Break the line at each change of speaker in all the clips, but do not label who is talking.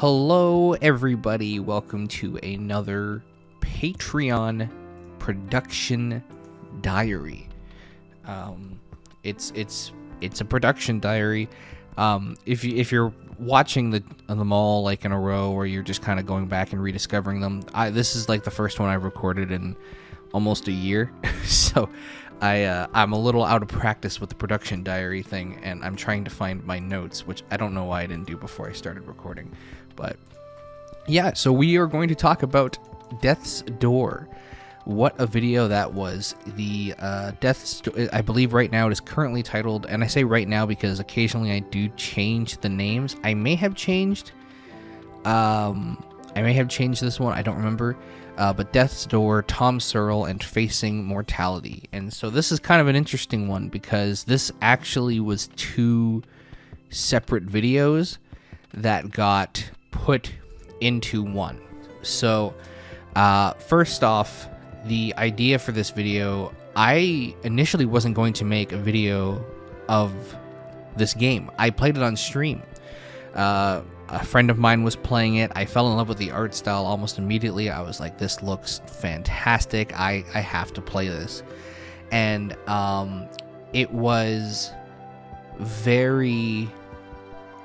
Hello, everybody. Welcome to another Patreon production diary. It's a production diary. If you're watching them all like in a row, or you're just kind of going back and rediscovering them, this is like the first one I've recorded in almost a year, so I'm a little out of practice with the production diary thing, and I'm trying to find my notes, which I don't know why I didn't do before I started recording. But yeah, so we are going to talk about Death's Door. What a video that was. The Death's Door, I believe right now it is currently titled, and I say right now because occasionally I do change the names. I may have changed this one, I don't remember. But Death's Door, Tom Searle, and Facing Mortality. And so this is kind of an interesting one because this actually was two separate videos that got put into one. So first off, the idea for this video, I initially wasn't going to make a video of this game. I played it on stream. A friend of mine was playing it. I fell in love with the art style almost immediately. I was like, this looks fantastic. I have to play this. And it was very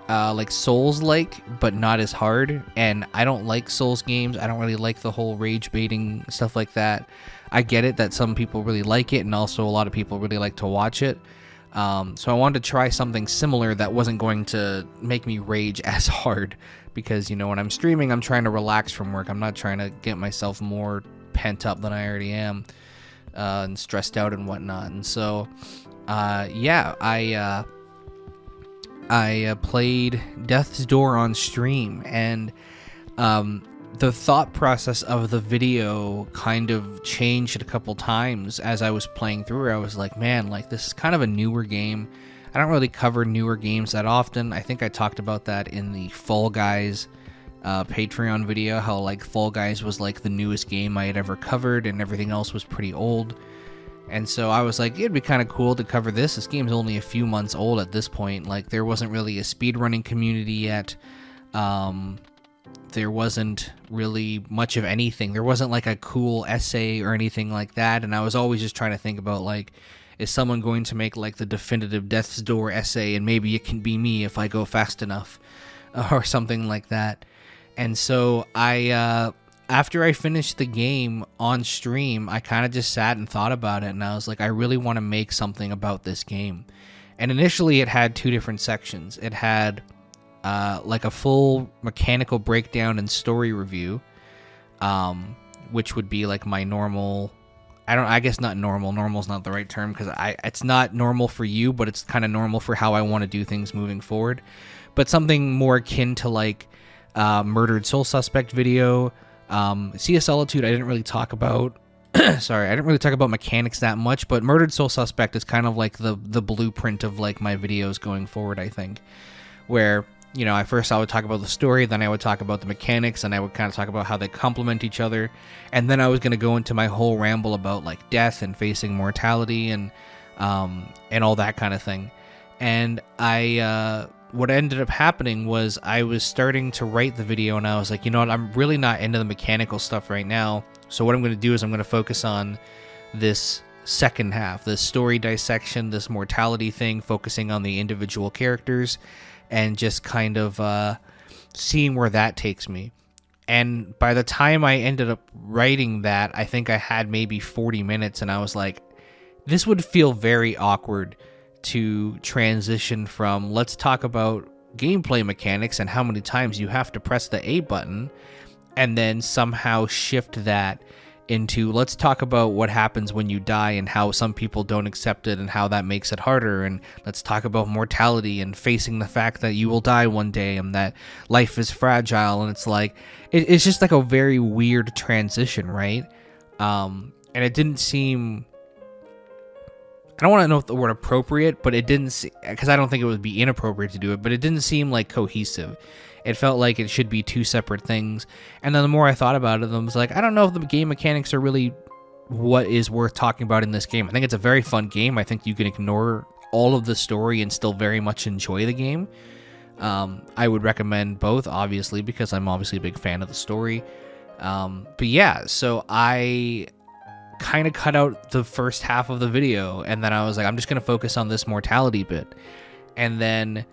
like Souls-like, but not as hard. And I don't like Souls games. I don't really like the whole rage baiting stuff like that. I get it that some people really like it, and also a lot of people really like to watch it. So I wanted to try something similar that wasn't going to make me rage as hard, because, you know, when I'm streaming, I'm trying to relax from work. I'm not trying to get myself more pent up than I already am, and stressed out and whatnot. And so, yeah, I played Death's Door on stream, and the thought process of the video kind of changed a couple times as I was playing through. I was like, man, like, this is kind of a newer game. I don't really cover newer games that often. I think I talked about that in the Fall Guys Patreon video, how like Fall Guys was like the newest game I had ever covered and everything else was pretty old. And so I was like, it'd be kind of cool to cover this. This game's only a few months old at this point. Like, there wasn't really a speedrunning community yet. There wasn't really much of anything. There wasn't like a cool essay or anything like that. And I was always just trying to think about, like, is someone going to make like the definitive Death's Door essay, and maybe it can be me if I go fast enough, or something like that. And so after I finished the game on stream, I kind of just sat and thought about it, and I was like, I really want to make something about this game. And initially it had two different sections. It had like a full mechanical breakdown and story review, which would be like my normal, I guess not normal, normal's not the right term, because it's not normal for you, but it's kind of normal for how I want to do things moving forward. But something more akin to like Murdered Soul Suspect video. Sea of Solitude I didn't really talk about. Sorry, I didn't really talk about mechanics that much, but Murdered Soul Suspect is kind of like the blueprint of like my videos going forward, I think, where, you know, at first I would talk about the story, then I would talk about the mechanics, and I would kind of talk about how they complement each other, and then I was going to go into my whole ramble about like death and facing mortality and all that kind of thing. And what ended up happening was I was starting to write the video, and I was like, you know what, I'm really not into the mechanical stuff right now, so what I'm going to do is I'm going to focus on this second half, this story dissection, this mortality thing, focusing on the individual characters, and just kind of seeing where that takes me. And by the time I ended up writing that, I think I had maybe 40 minutes, and I was like, this would feel very awkward to transition from, let's talk about gameplay mechanics and how many times you have to press the A button, and then somehow shift that into, let's talk about what happens when you die and how some people don't accept it and how that makes it harder, and let's talk about mortality and facing the fact that you will die one day and that life is fragile. And it's like, it's just like a very weird transition, right? And it didn't seem, I don't want to know if the word appropriate, but it didn't, because I don't think it would be inappropriate to do it, but it didn't seem like cohesive. It felt like it should be two separate things. And then the more I thought about it, I was like, I don't know if the game mechanics are really what is worth talking about in this game. I think it's a very fun game. I think you can ignore all of the story and still very much enjoy the game. I would recommend both, obviously, because I'm obviously a big fan of the story. But yeah, so I kind of cut out the first half of the video, and then I was like, I'm just going to focus on this mortality bit. And then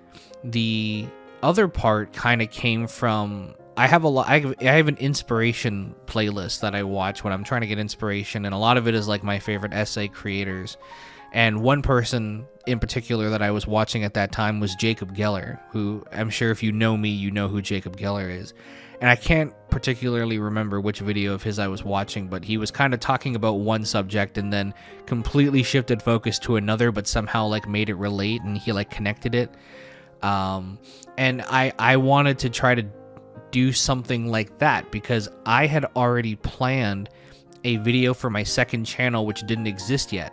the other part kind of came from, I have an inspiration playlist that I watch when I'm trying to get inspiration, and a lot of it is like my favorite essay creators. And one person in particular that I was watching at that time was Jacob Geller, who I'm sure if you know me, you know who Jacob Geller is. And I can't particularly remember which video of his I was watching, but he was kind of talking about one subject and then completely shifted focus to another, but somehow like made it relate, and he like connected it. And I wanted to try to do something like that because I had already planned a video for my second channel, which didn't exist yet.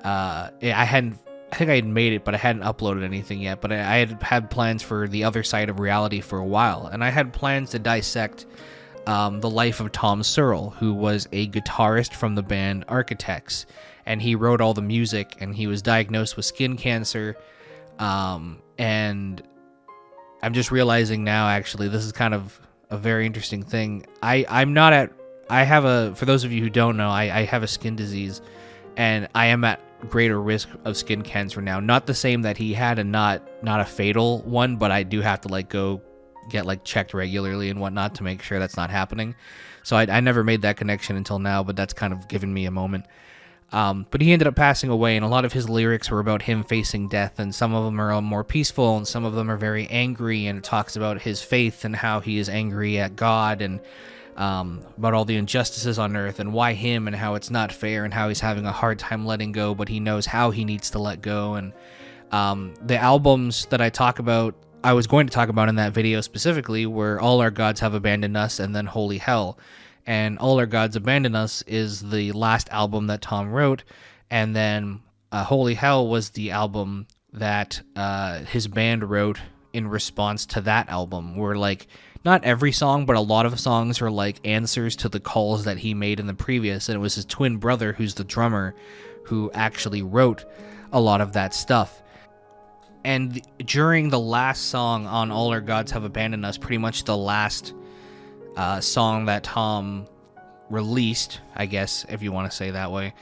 I think I had made it, but I hadn't uploaded anything yet. But I had plans for the other side of reality for a while, and I had plans to dissect the life of Tom Searle, who was a guitarist from the band Architects, and he wrote all the music, and he was diagnosed with skin cancer. And I'm just realizing now, actually, this is kind of a very interesting thing. For those of you who don't know, I have a skin disease, and I am at greater risk of skin cancer now. Not the same that he had, and not a fatal one, but I do have to like go get like checked regularly and whatnot to make sure that's not happening. So I never made that connection until now, but that's kind of given me a moment. But he ended up passing away, and a lot of his lyrics were about him facing death, and some of them are more peaceful, and some of them are very angry, and it talks about his faith and how he is angry at God, and about all the injustices on earth, and why him, and how it's not fair, and how he's having a hard time letting go, but he knows how he needs to let go. And the albums that I was going to talk about in that video specifically were All Our Gods Have Abandoned Us and then Holy Hell. And All Our Gods Abandon Us is the last album that Tom wrote, and then Holy Hell was the album that his band wrote in response to that album, where like not every song, but a lot of songs are like answers to the calls that he made in the previous, and it was his twin brother, who's the drummer, who actually wrote a lot of that stuff. And during the last song on All Our Gods Have Abandoned Us, pretty much the last song that Tom released, I guess, if you want to say that way,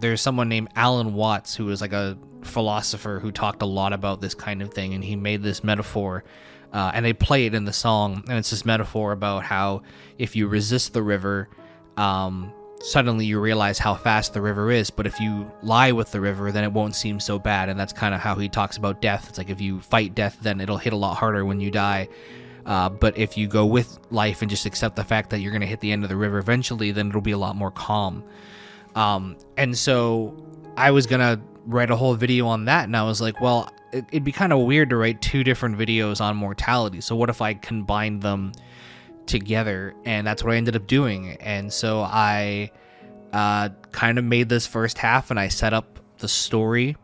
there's someone named Alan Watts, who was like a philosopher who talked a lot about this kind of thing, and he made this metaphor, and they play it in the song, and it's this metaphor about how if you resist the river, suddenly you realize how fast the river is, but if you lie with the river, then it won't seem so bad. And that's kind of how he talks about death. It's like if you fight death, then it'll hit a lot harder when you die. But if you go with life and just accept the fact that you're going to hit the end of the river eventually, then it'll be a lot more calm. And so I was going to write a whole video on that, and I was like, well, it'd be kind of weird to write two different videos on mortality. So what if I combined them together? And that's what I ended up doing. And so I kind of made this first half, and I set up the story,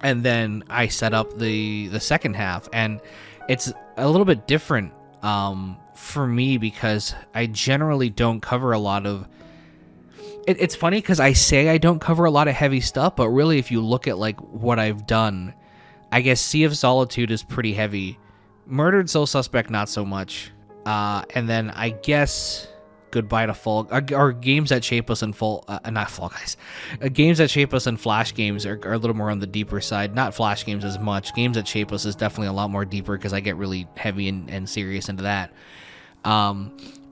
and then I set up the second half. And it's a little bit different for me because I generally don't cover a lot of... It's funny because I say I don't cover a lot of heavy stuff, but really if you look at like what I've done, I guess Sea of Solitude is pretty heavy. Murdered Soul Suspect, not so much. And then I guess Goodbye to Fall... Or Games That Shape Us and not Fall Guys. Games That Shape Us and Flash games are a little more on the deeper side. Not Flash games as much. Games That Shape Us is definitely a lot more deeper because I get really heavy and serious into that.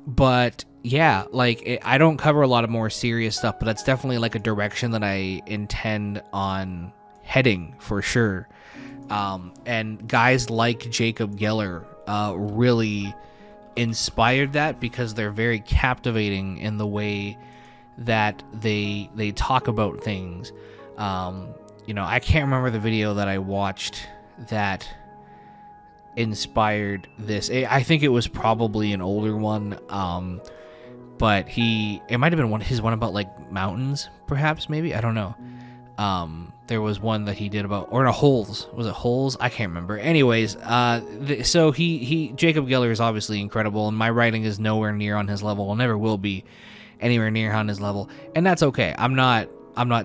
But yeah, like I don't cover a lot of more serious stuff, but that's definitely like a direction that I intend on heading for sure. And guys like Jacob Geller really inspired that because they're very captivating in the way that they talk about things. I can't remember the video that I watched that inspired this. I think it was probably an older one, but it might have been one about like mountains, perhaps, maybe, I don't know. There was one that he did about, or no, holes. Was it holes? I can't remember. Anyways, so Jacob Geller is obviously incredible, and my writing is nowhere near on his level. It never will be anywhere near on his level, and that's okay. I'm not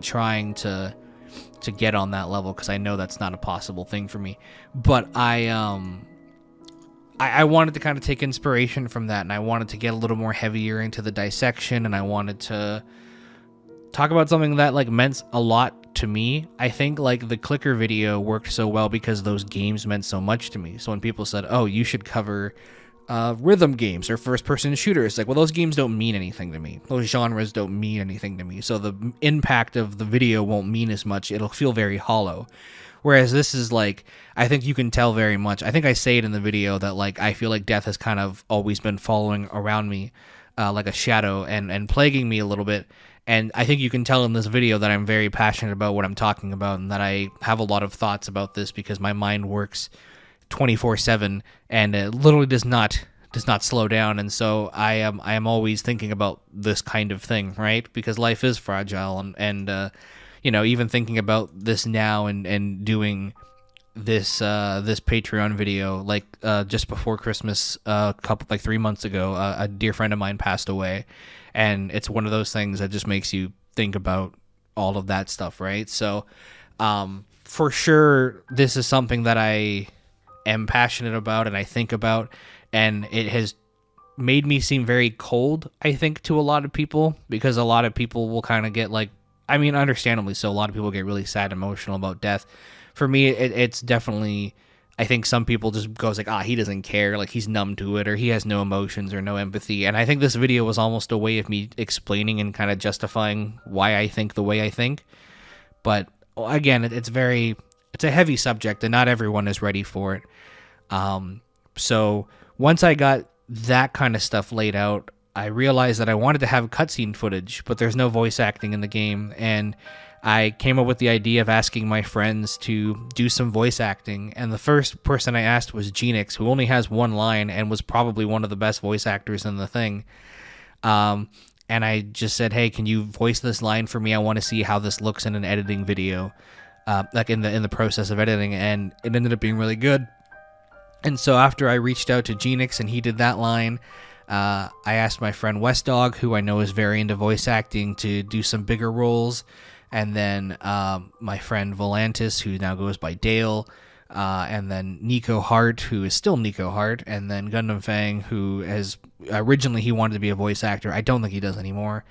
trying to to get on that level, because I know that's not a possible thing for me. But I wanted to kind of take inspiration from that, and I wanted to get a little more heavier into the dissection, and I wanted to talk about something that like meant a lot to me. I think like the clicker video worked so well because those games meant so much to me. So when people said, "Oh, you should cover rhythm games or first-person shooters," like, well, those games don't mean anything to me. Those genres don't mean anything to me. So the impact of the video won't mean as much. It'll feel very hollow. Whereas this is like, I think you can tell very much. I think I say it in the video that like I feel like death has kind of always been following around me like a shadow and plaguing me a little bit. And I think you can tell in this video that I'm very passionate about what I'm talking about, and that I have a lot of thoughts about this because my mind works 24/7 and it literally does not slow down. And so I am always thinking about this kind of thing, right? Because life is fragile, and you know, even thinking about this now and doing this this Patreon video, like just before Christmas, a couple, like 3 months ago, a dear friend of mine passed away, and it's one of those things that just makes you think about all of that stuff, right? So for sure, this is something that I am passionate about and I think about, and it has made me seem very cold, I think, to a lot of people, because a lot of people will kind of get like, I mean, understandably so, a lot of people get really sad and emotional about death. For me, it's definitely, I think some people just goes like, he doesn't care, like he's numb to it, or he has no emotions or no empathy. And I think this video was almost a way of me explaining and kind of justifying why I think the way I think. But again, it's a heavy subject, and not everyone is ready for it. So once I got that kind of stuff laid out, I realized that I wanted to have cutscene footage, but there's no voice acting in the game, and I came up with the idea of asking my friends to do some voice acting. And the first person I asked was Genix, who only has one line and was probably one of the best voice actors in the thing. And I just said, "Hey, can you voice this line for me? I want to see how this looks in an editing video, like in the process of editing." And it ended up being really good. And so after I reached out to Genix and he did that line, I asked my friend West Dog, who I know is very into voice acting, to do some bigger roles. And then my friend Volantis, who now goes by Dale, and then Nico Hart, who is still Nico Hart, and then Gundam Fang, who has originally he wanted to be a voice actor. I don't think he does anymore.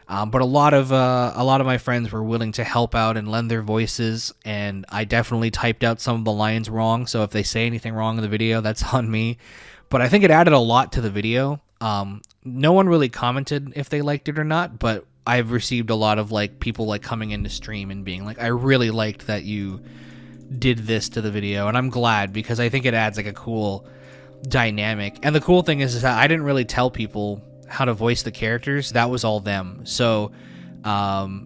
But a lot of my friends were willing to help out and lend their voices, and I definitely typed out some of the lines wrong. So if they say anything wrong in the video, that's on me. But I think it added a lot to the video. No one really commented if they liked it or not, but I've received a lot of like people like coming into stream and being like, "I really liked that you did this to the video," and I'm glad, because I think it adds like a cool dynamic. And the cool thing is that I didn't really tell people how to voice the characters. That was all them. So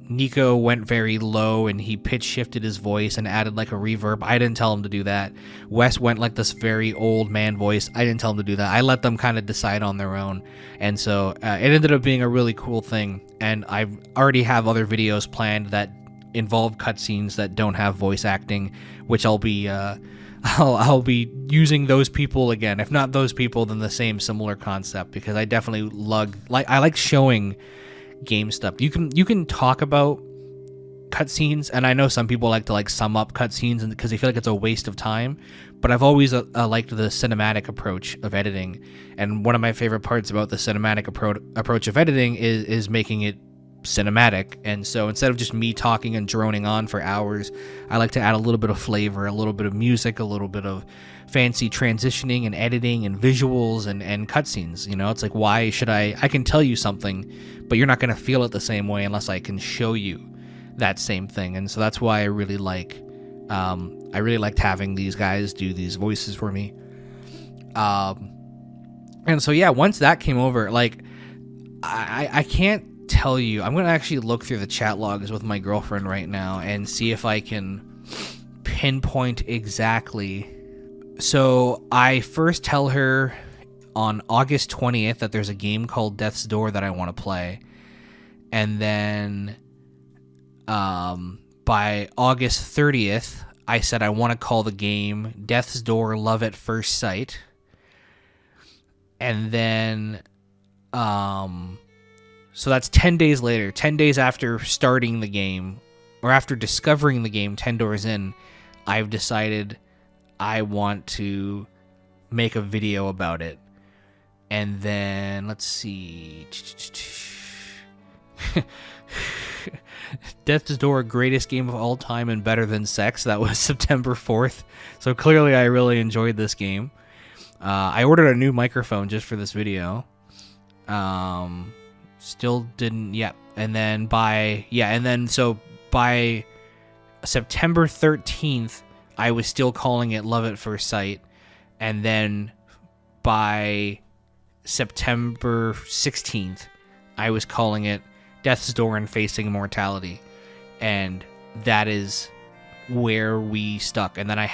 Nico went very low and he pitch shifted his voice and added like a reverb. I didn't tell him to do that. Wes went like this very old man voice. I didn't tell him to do that. I let them kind of decide on their own. And so it ended up being a really cool thing. And I already have other videos planned that involve cutscenes that don't have voice acting, which I'll be I'll be using those people again. If not those people, then the same similar concept, because I definitely I like showing game stuff. You can talk about cutscenes, and I know some people like to like sum up cutscenes because they feel like it's a waste of time, but I've always liked the cinematic approach of editing. And one of my favorite parts about the cinematic approach of editing is making it cinematic. And so instead of just me talking and droning on for hours, I like to add a little bit of flavor, a little bit of music, a little bit of fancy transitioning and editing and visuals and cutscenes. You know, it's like, why should I can tell you something, but you're not going to feel it the same way unless I can show you that same thing. And so that's why I really liked having these guys do these voices for me. And so yeah, once that came over, like I can't tell you, I'm going to actually look through the chat logs with my girlfriend right now and see if I can pinpoint exactly. So I first tell her on August 20th that there's a game called Death's Door that I want to play. And then by August 30th, I said I want to call the game Death's Door Love at First Sight. And then so that's 10 days later, 10 days after starting the game, or after discovering the game 10 doors in, I've decided I want to make a video about it. And then, let's see. Death's Door, greatest game of all time and better than sex. That was September 4th. So clearly I really enjoyed this game. I ordered a new microphone just for this video. Still didn't, yeah. And then by September 13th, I was still calling it Love at First Sight. And then by September 16th, I was calling it Death's Door and Facing Immortality. And that is where we stuck. And then I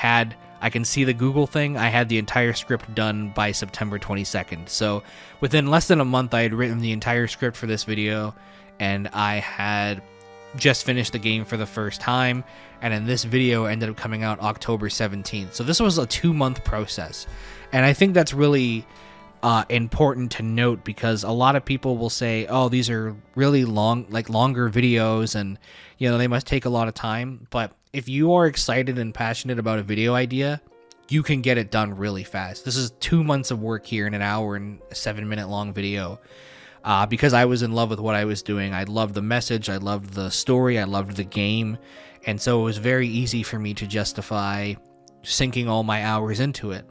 can see the Google thing. I had the entire script done by September 22nd. So within less than a month, I had written the entire script for this video, and I had just finished the game for the first time. And then this video ended up coming out October 17th. So this was a 2-month process. And I think that's really important to note, because a lot of people will say, oh, these are really long, like longer videos, and they must take a lot of time. But if you are excited and passionate about a video idea, you can get it done really fast. This is 2 months of work here in an hour and 7-minute long video, because I was in love with what I was doing. I loved the message, I loved the story, I loved the game, and so it was very easy for me to justify sinking all my hours into it.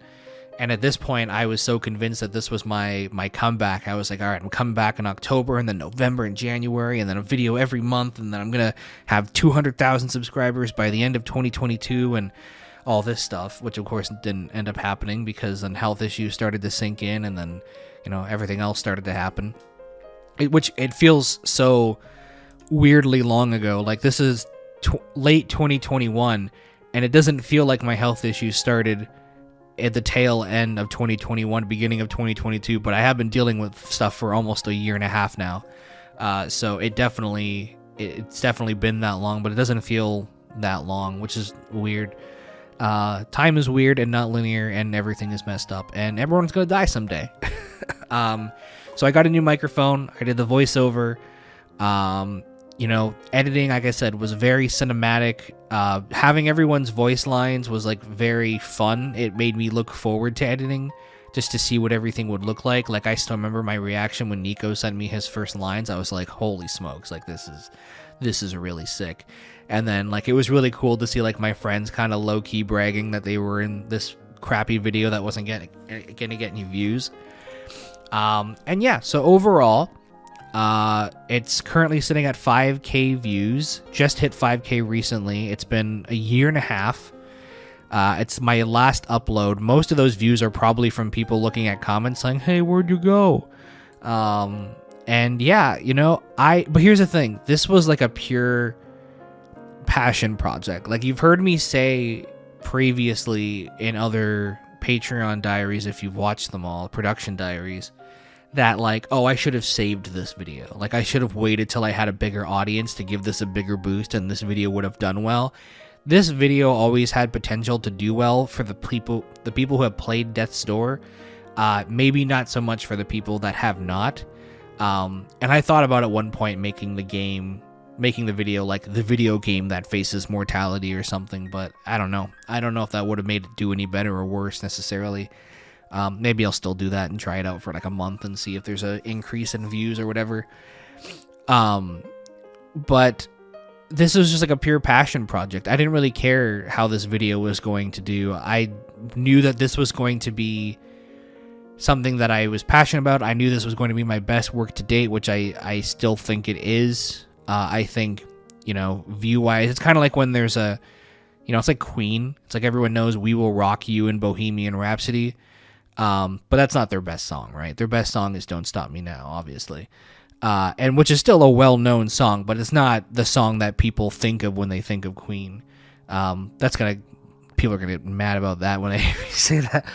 And at this point, I was so convinced that this was my comeback. I was like, all right, I'm coming back in October, and then November and January, and then a video every month, and then I'm going to have 200,000 subscribers by the end of 2022, and all this stuff, which of course didn't end up happening, because then health issues started to sink in, and then, everything else started to happen. It feels so weirdly long ago. Like, this is late 2021, and it doesn't feel like my health issues started at the tail end of 2021, beginning of 2022, but I have been dealing with stuff for almost a year and a half now. So it's definitely been that long, but it doesn't feel that long, which is weird. Time is weird and not linear, and everything is messed up, and everyone's gonna die someday. So I got a new microphone. I did the voiceover. Editing, like I said, was very cinematic. Having everyone's voice lines was like very fun. It made me look forward to editing, just to see what everything would look like. Like, I still remember my reaction when Nico sent me his first lines. I was like, holy smokes, like this is really sick. And then like it was really cool to see like my friends kind of low-key bragging that they were in this crappy video that wasn't gonna get any views. And yeah, so overall, it's currently sitting at 5K views. Just hit 5K recently. It's been a year and a half. It's my last upload. Most of those views are probably from people looking at comments saying, hey, where'd you go? And yeah, but here's the thing. This was like a pure passion project. Like, you've heard me say previously in other Patreon diaries, if you've watched them all, production diaries, that like, oh, I should have saved this video. Like, I should have waited till I had a bigger audience to give this a bigger boost, and this video would have done well. This video always had potential to do well for the people who have played Death's Door. Maybe not so much for the people that have not. And I thought about at one point making the video like the video game that faces mortality or something, but I don't know. I don't know if that would have made it do any better or worse necessarily. Maybe I'll still do that and try it out for like a month and see if there's an increase in views or whatever. But this was just like a pure passion project. I didn't really care how this video was going to do. I knew that this was going to be something that I was passionate about. I knew this was going to be my best work to date, which I still think it is. I think, view-wise, it's kind of like when there's it's like Queen. It's like everyone knows We Will Rock You in Bohemian Rhapsody. But that's not their best song, right? Their best song is Don't Stop Me Now, obviously. And which is still a well-known song, but it's not the song that people think of when they think of Queen. People are gonna get mad about that when I say that.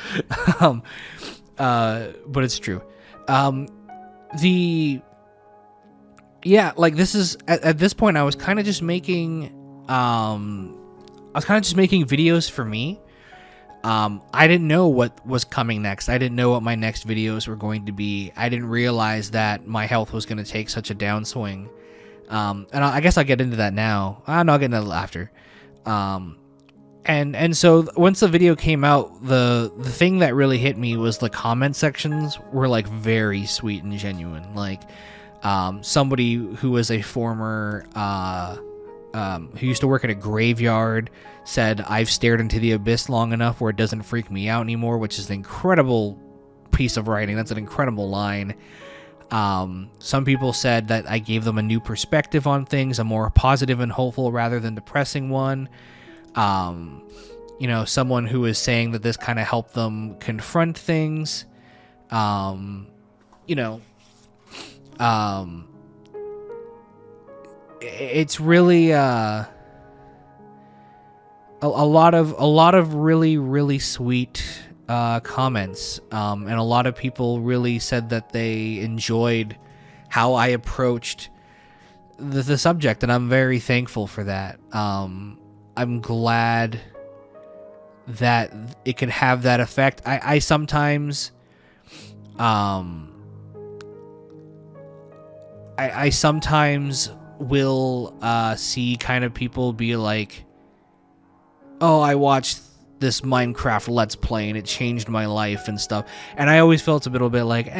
But it's true. This is at this point I was kind of just making videos for me. I didn't know what was coming next. I didn't know what my next videos were going to be. I didn't realize that my health was going to take such a downswing. And I guess I'll get into that now. No, I'll get into that after. And so once the video came out, the thing that really hit me was the comment sections were like very sweet and genuine. Like, somebody who was a former, who used to work at a graveyard said, "I've stared into the abyss long enough where it doesn't freak me out anymore," which is an incredible piece of writing. That's an incredible line. Some people said that I gave them a new perspective on things, a more positive and hopeful rather than depressing one. Someone who is saying that this kind of helped them confront things. It's really a lot of really, really sweet comments, and a lot of people really said that they enjoyed how I approached the subject, and I'm very thankful for that. I'm glad that it could have that effect. I sometimes I sometimes will see kind of people be like, "Oh, I watched this Minecraft Let's Play and it changed my life," and stuff. And I always felt a little bit like,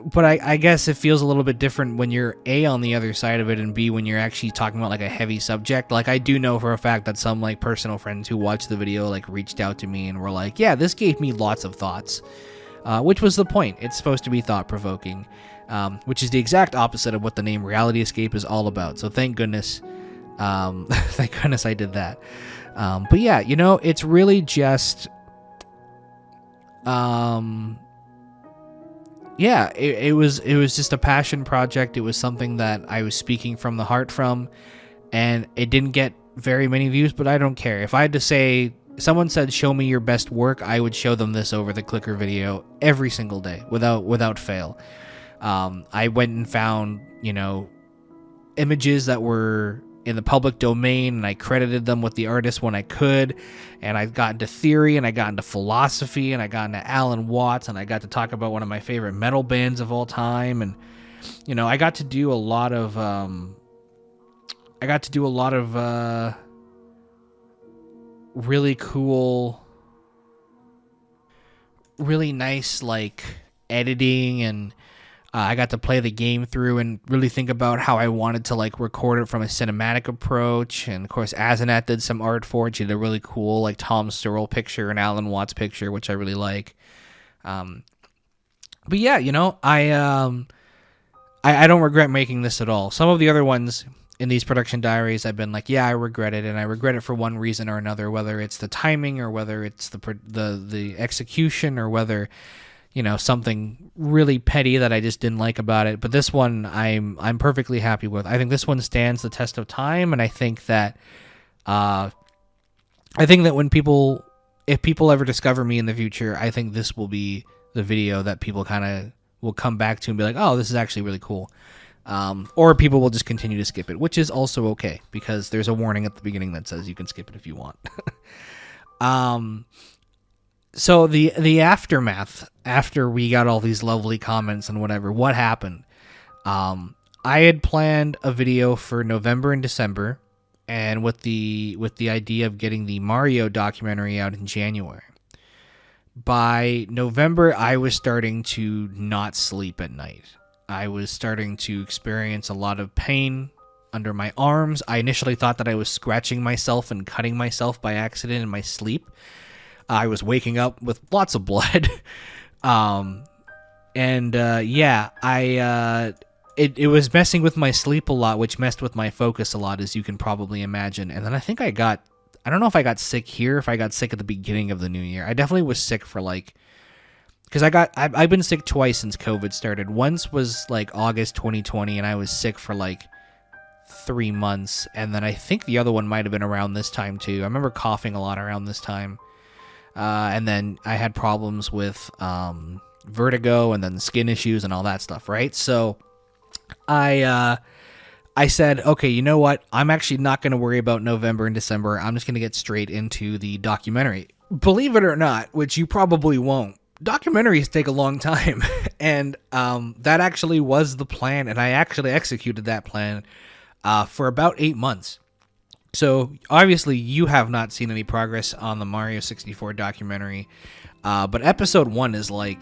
but I guess it feels a little bit different when you're A, on the other side of it, and B, when you're actually talking about like a heavy subject. Like, I do know for a fact that some like personal friends who watched the video like reached out to me and were like, "Yeah, this gave me lots of thoughts," which was the point. It's supposed to be thought-provoking, which is the exact opposite of what the name Reality Escape is all about. So thank goodness. Thank goodness I did that. But yeah, it's really just, it was just a passion project. It was something that I was speaking from the heart from, and it didn't get very many views, but I don't care. If I had to say, someone said, "Show me your best work," I would show them this over the clicker video every single day without fail. I went and found, images that were in the public domain, and I credited them with the artist when I could, and I got into theory, and I got into philosophy, and I got into Alan Watts, and I got to talk about one of my favorite metal bands of all time, and I got to do a lot of really cool, really nice like editing, and I got to play the game through and really think about how I wanted to like record it from a cinematic approach. And of course, Asenathww did some art for it. She did a really cool like Tom Searle picture and Alan Watts picture, which I really like. But yeah, I don't regret making this at all. Some of the other ones in these production diaries, I've been like, yeah, I regret it, and I regret it for one reason or another, whether it's the timing or whether it's the execution or whether something really petty that I just didn't like about it. But this one I'm perfectly happy with. I think this one stands the test of time, and I think that when if people ever discover me in the future, I think this will be the video that people kind of will come back to and be like, "Oh, this is actually really cool." Or people will just continue to skip it, which is also okay, because there's a warning at the beginning that says you can skip it if you want. So the aftermath, after we got all these lovely comments and whatever, what happened? I had planned a video for November and December, and with the idea of getting the Mario documentary out in January. By November, I was starting to not sleep at night. I was starting to experience a lot of pain under my arms. I initially thought that I was scratching myself and cutting myself by accident in my sleep. I was waking up with lots of blood. It was messing with my sleep a lot, which messed with my focus a lot, as you can probably imagine. And then I think I don't know if I got sick here, if I got sick at the beginning of the new year. I definitely was sick for because I've been sick twice since COVID started. Once was like August 2020, and I was sick for 3 months. And then I think the other one might have been around this time too. I remember coughing a lot around this time. And then I had problems with vertigo and then skin issues and all that stuff, right? So I said, okay, you know what? I'm actually not going to worry about November and December. I'm just going to get straight into the documentary. Believe it or not, which you probably won't, documentaries take a long time, and that actually was the plan, and I actually executed that plan for about 8 months. So obviously you have not seen any progress on the Mario 64 documentary, but episode 1 is like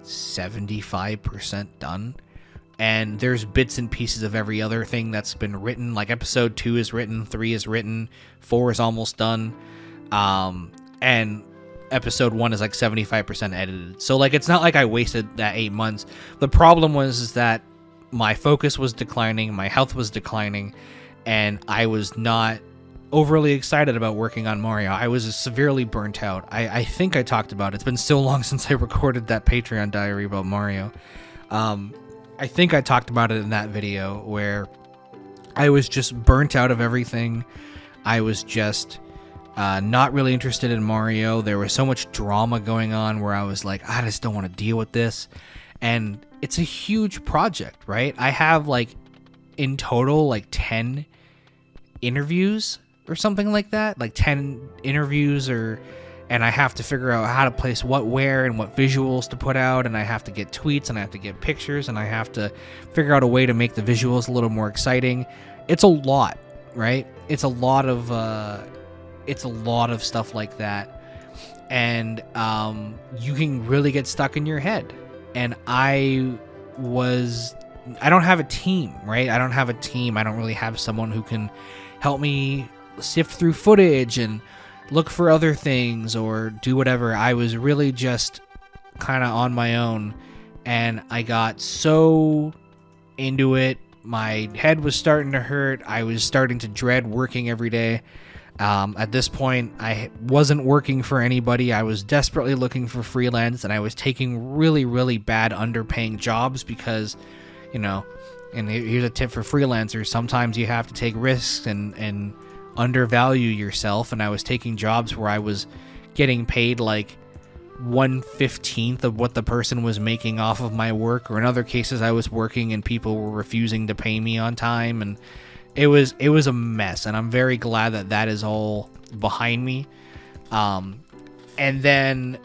75% done, and there's bits and pieces of every other thing that's been written. Like episode 2 is written, 3 is written, 4 is almost done, and episode 1 is like 75% edited. So like it's not like I wasted that 8 months. The problem is that my focus was declining, my health was declining, and I was not overly excited about working on Mario. I was severely burnt out. I think I talked about it. It's been so long since I recorded that Patreon diary about Mario. I think I talked about it in that video where I was just burnt out of everything. I was just not really interested in Mario. There was so much drama going on where I was like, I just don't want to deal with this. And it's a huge project, right? I have like in total like 10 interviews or something like that, like 10 interviews, and I have to figure out how to place what where and what visuals to put out, and I have to get tweets, and I have to get pictures, and I have to figure out a way to make the visuals a little more exciting. It's a lot, right? It's a lot of stuff like that, and you can really get stuck in your head. And I don't have a team, right? I don't have a team. I don't really have someone who can help me sift through footage and look for other things or do whatever. I was really just kind of on my own, and I got so into it. My head was starting to hurt. I was starting to dread working every day. At this point, I wasn't working for anybody. I was desperately looking for freelance, and I was taking really, really bad underpaying jobs because, you know, and here's a tip for freelancers. Sometimes you have to take risks and undervalue yourself. And I was taking jobs where I was getting paid like 1/15 of what the person was making off of my work. Or in other cases, I was working and people were refusing to pay me on time. And it was a mess. And I'm very glad that that is all behind me. And then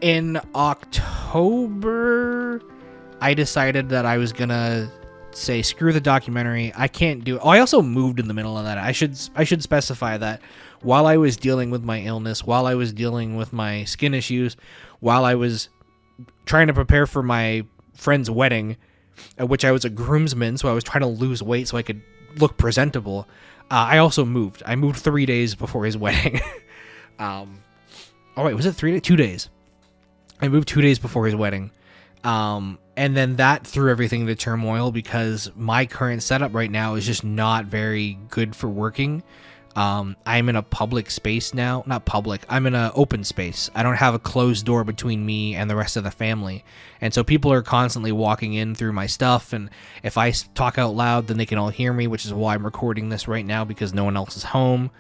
in October, I decided that I was gonna say screw the documentary. I can't do it. Oh, I also moved in the middle of that. I should specify that while I was dealing with my illness, while I was dealing with my skin issues, while I was trying to prepare for my friend's wedding, at which I was a groomsman, so I was trying to lose weight so I could look presentable. I also moved. I moved 3 days before his wedding. Oh wait, was it 3 days? 2 days. I moved 2 days before his wedding. And then that threw everything into turmoil because my current setup right now is just not very good for working. I'm in a public space now. Not public. I'm in an open space. I don't have a closed door between me and the rest of the family. And so people are constantly walking in through my stuff. And if I talk out loud, then they can all hear me, which is why I'm recording this right now because no one else is home.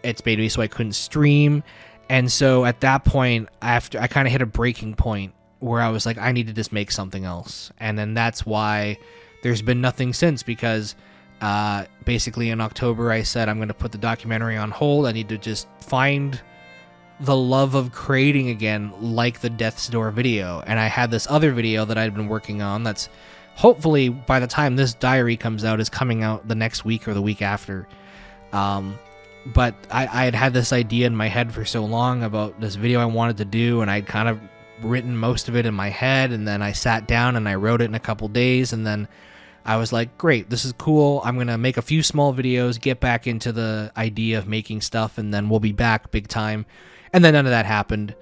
It's made me so I couldn't stream. And so at that point, I kind of hit a breaking point where I was like, I need to just make something else. And then that's why there's been nothing since, because basically in October I said I'm going to put the documentary on hold. I need to just find the love of creating again, like the Death's Door video. And I had this other video that I'd been working on that's hopefully by the time this diary comes out is coming out the next week or the week after. But I had this idea in my head for so long about this video I wanted to do, and I'd kind of written most of it in my head, and then I sat down and I wrote it in a couple days, and then I was like, great, this is cool. I'm going to make a few small videos, get back into the idea of making stuff, and then we'll be back big time. And then none of that happened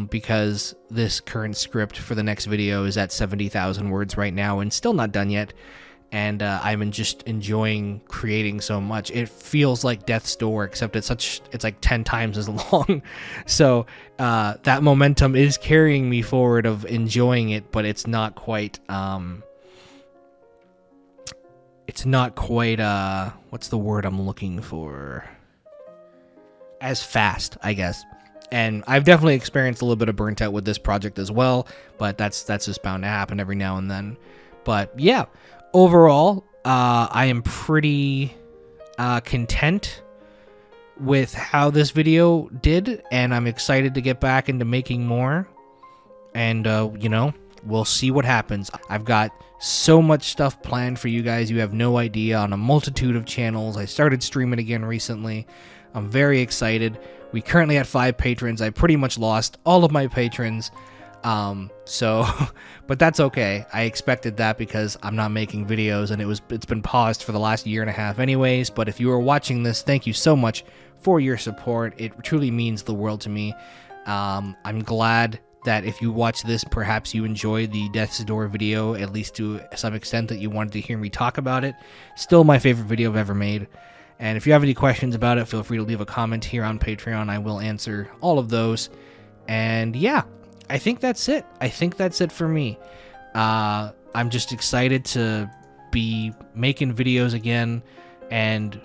because this current script for the next video is at 70,000 words right now and still not done yet. And I'm just enjoying creating so much. It feels like Death's Door, except it's like 10 times as long. So that momentum is carrying me forward of enjoying it, but it's not quite what's the word I'm looking for? As fast, I guess. And I've definitely experienced a little bit of burnt out with this project as well, but that's just bound to happen every now and then. But yeah, overall, I am pretty content with how this video did, and I'm excited to get back into making more. And, you know, we'll see what happens. I've got so much stuff planned for you guys. You have no idea, on a multitude of channels. I started streaming again recently. I'm very excited. We currently have 5 patrons. I pretty much lost all of my patrons. But that's okay. I expected that because I'm not making videos, and it's been paused for the last year and a half anyways. But if you are watching this, thank you so much for your support. It truly means the world to me. I'm glad that if you watch this, perhaps you enjoyed the Death's Door video, at least to some extent, that you wanted to hear me talk about it. Still my favorite video I've ever made. And if you have any questions about it, feel free to leave a comment here on Patreon. I will answer all of those. And yeah, I think that's it. I think that's it for me. I'm just excited to be making videos again. And,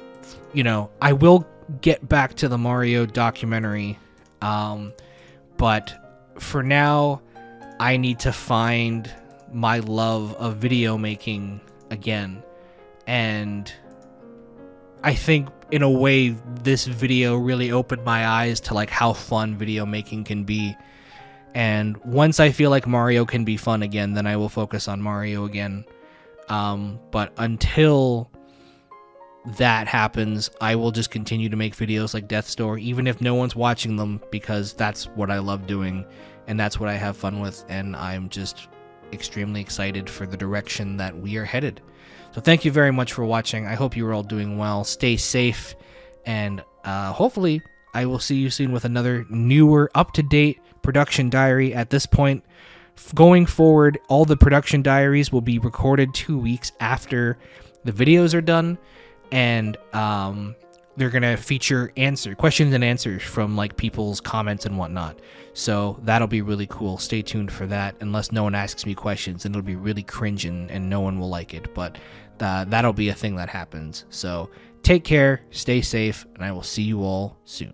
you know, I will get back to the Mario documentary. But for now, I need to find my love of video making again. And I think, in a way, this video really opened my eyes to, like, how fun video making can be. And once I feel like Mario can be fun again, then I will focus on Mario again. But until that happens, I will just continue to make videos like Death's Door, even if no one's watching them, because that's what I love doing, and that's what I have fun with, and I'm just extremely excited for the direction that we are headed. So thank you very much for watching. I hope you're all doing well. Stay safe, and hopefully I will see you soon with another newer, up-to-date production diary. At this point, going forward, all the production diaries will be recorded 2 weeks after the videos are done, and they're gonna feature questions and answers from, like, people's comments and whatnot. So that'll be really cool. Stay tuned for that. Unless no one asks me questions, and it'll be really cringe and no one will like it. But that'll be a thing that happens. So take care, stay safe, and I will see you all soon.